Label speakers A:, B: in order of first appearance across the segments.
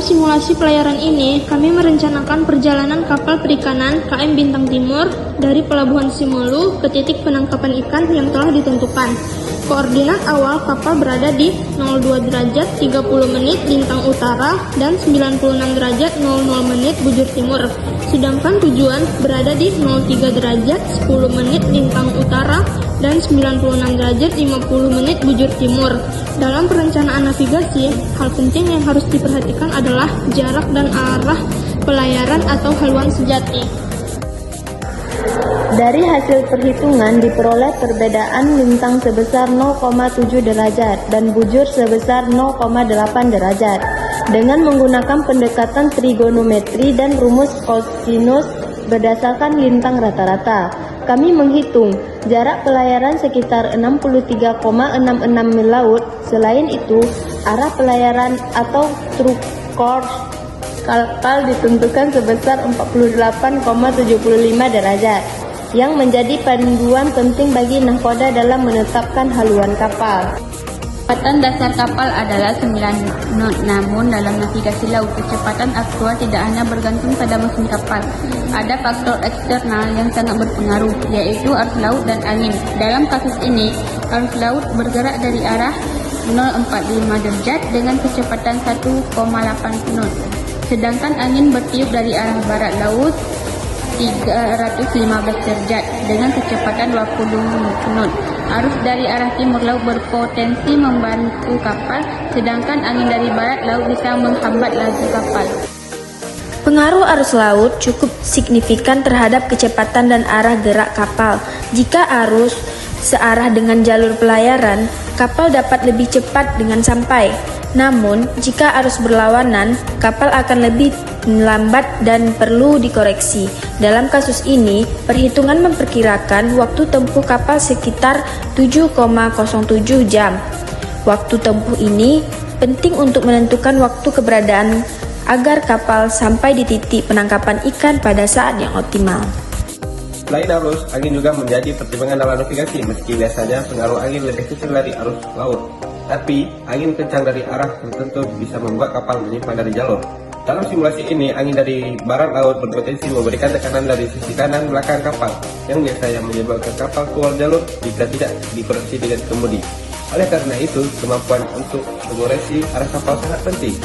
A: simulasi pelayaran ini, kami merencanakan perjalanan kapal perikanan KM Bintang Timur dari Pelabuhan Simolu ke titik penangkapan ikan yang telah ditentukan. Koordinat awal kapal berada di 02 derajat 30 menit lintang utara dan 96 derajat 00 menit bujur timur. Sedangkan tujuan berada di 03 derajat 10 menit lintang utara dan 96 derajat 50 menit bujur timur. Dalam perencanaan navigasi, hal penting yang harus diperhatikan adalah jarak dan arah pelayaran atau haluan sejati.
B: Dari hasil perhitungan diperoleh perbedaan lintang sebesar 0,7 derajat dan bujur sebesar 0,8 derajat. Dengan menggunakan pendekatan trigonometri dan rumus kosinus berdasarkan lintang rata-rata, kami menghitung jarak pelayaran sekitar 63,66 mil laut. Selain itu, arah pelayaran atau true course kapal ditentukan sebesar 48,75 derajat, yang menjadi panduan penting bagi nahkoda dalam menetapkan haluan kapal.
C: Kecepatan dasar kapal adalah 9 knot, namun dalam navigasi laut, kecepatan aktual tidak hanya bergantung pada mesin kapal. Ada faktor eksternal yang sangat berpengaruh, yaitu arus laut dan angin. Dalam kasus ini, arus laut bergerak dari arah 045 derajat dengan kecepatan 1,8 knot. Sedangkan angin bertiup dari arah barat laut 315 derajat dengan kecepatan 20 knot. Arus dari arah timur laut berpotensi membantu kapal, sedangkan angin dari barat laut bisa menghambat laju kapal.
D: Pengaruh arus laut cukup signifikan terhadap kecepatan dan arah gerak kapal. Jika arus searah dengan jalur pelayaran, kapal dapat lebih cepat dengan sampai. Namun, jika arus berlawanan, kapal akan lebih lambat dan perlu dikoreksi. Dalam kasus ini, perhitungan memperkirakan waktu tempuh kapal sekitar 7,07 jam. Waktu tempuh ini penting untuk menentukan waktu keberadaan agar kapal sampai di titik penangkapan ikan pada saat yang optimal.
E: Selain arus, angin juga menjadi pertimbangan dalam navigasi, meski biasanya pengaruh angin lebih kecil dari arus laut. Tapi, angin kencang dari arah tertentu bisa membuat kapal menyimpang dari jalur. Dalam simulasi ini, angin dari barat laut berpotensi memberikan tekanan dari sisi kanan belakang kapal, yang biasanya menyebabkan kapal keluar jalur jika tidak dikoreksi dengan kemudi. Oleh karena itu, kemampuan untuk mengoreksi arah kapal sangat penting.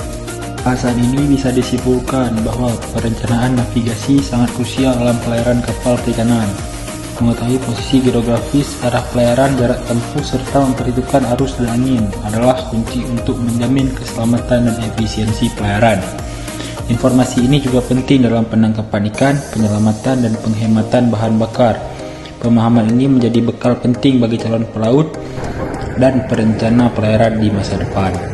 F: Bahasan ini bisa disimpulkan bahwa perencanaan navigasi sangat krusial dalam pelayaran kapal perikanan. Mengetahui posisi geografis, arah pelayaran, jarak tempuh, serta memperhitungkan arus dan angin adalah kunci untuk menjamin keselamatan dan efisiensi pelayaran. Informasi ini juga penting dalam penangkapan ikan, penyelamatan, dan penghematan bahan bakar. Pemahaman ini menjadi bekal penting bagi calon pelaut dan perencana pelayaran di masa depan.